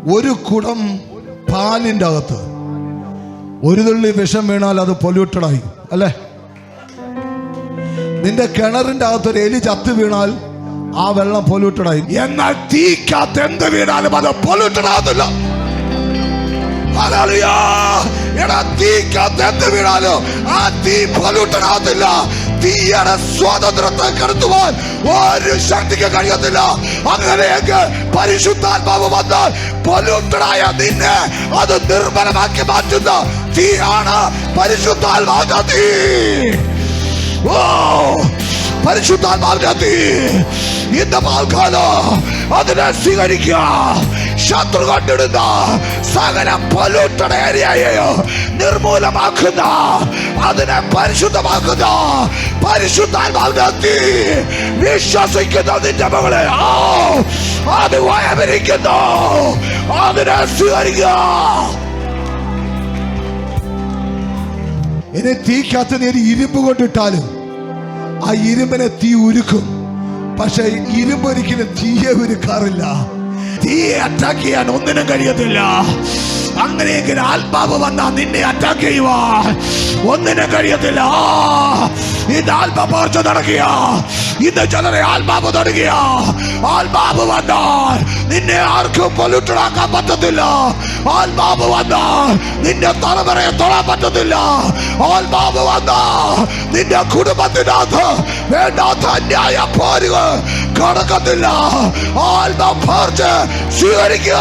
ഒരു കുടം പാലിൻ്റെ അകത്ത് ഒരു തുള്ളി വിഷം വീണാൽ അത് പൊല്യൂട്ടഡായി അല്ലേ? നിന്റെ കിണറിന്റെ അകത്തൊരു എലി ചത്ത് വീണാൽ ആ വെള്ളം പൊല്യൂട്ടഡായി. എന്നാൽ തീക്കകത്ത് എന്ത് വീണാലും അത് പൊല്യൂട്ടഡ് ആകത്തില്ല. തീക്കകത്ത് എന്ത് വീണാലും ആ തീ പൊല്യൂട്ടഡ് ആകത്തില്ല. തീയുടെ സ്വാതന്ത്ര്യത്തെ കടത്തുവാൻ ഒരു ശക്തിക്ക് കഴിയത്തില്ല. അങ്ങനെയെങ്കിൽ പരിശുദ്ധാത്മാവ് വന്നാൽ പൊല്യൂട്ടഡായ നിന്നെ അത് നിർമ്മലമാക്കി മാറ്റുന്ന തീയാണ് പരിശുദ്ധാത്മാവിന്റെ തീ. ഓ, പരിശുദ്ധാത്മാവിന്റെ തീ ഇന്ന് പകൽക്കാലം അതിനെ സ്വീകരിക്കുക. ശത്രു കണ്ടിടുന്ന സകല പൊല്യൂട്ടഡ് ഏരിയയെയോ നിർമൂലമാക്കുന്ന, അതിനെ പരിശുദ്ധമാക്കുന്ന പരിശുദ്ധാത്മാവിന്റെ തീ വിശ്വസിക്കുന്ന നിന്റെ മകളെ അത് വയവരിക്കുന്നു. അതിനെ സ്വീകരിക്കുക. ഇനി തീക്കകത്ത് നീ ഇരുമ്പ് കൊണ്ടിട്ടാലും ആ ഇരുമ്പിനെ തീ ഉരുക്കും. പക്ഷെ ഇരുമ്പൊരിക്കലും തീയെ ഉരുക്കാറില്ല. തീയെ അറ്റാക്ക് ചെയ്യാൻ ഒന്നിനും കഴിയത്തില്ല. അങ്ങനെയെങ്കിൽ ആത്മാവ് വന്നാ നിന്നെ അറ്റാക്ക് ചെയ്യുവാൻ ഒന്നിനും കഴിയത്തില്ല. ഇന്ന് ആത്മപകർച്ച നടക്കുക. ഇന്ന് ചിലരെ ആത്മാവ് തുടങ്ങിയ ആത്മാവ് വന്നാൽ നിന്നെ ആർക്കും പൊല്യൂട്ടഡ് ആക്കാൻ പറ്റത്തില്ല. ആത്മാവ് വന്നാൽ നിന്റെ തലമുറയെ തൊടാൻ പറ്റത്തില്ല. ആത്മാവ് വന്നാൽ നിന്റെ കുടുംബത്തിനകത്ത് വേണ്ടാത്ത അന്യായ പോരുകൾ കടക്കത്തില്ല. ആത്മപകർച്ച സ്വീകരിക്കുക.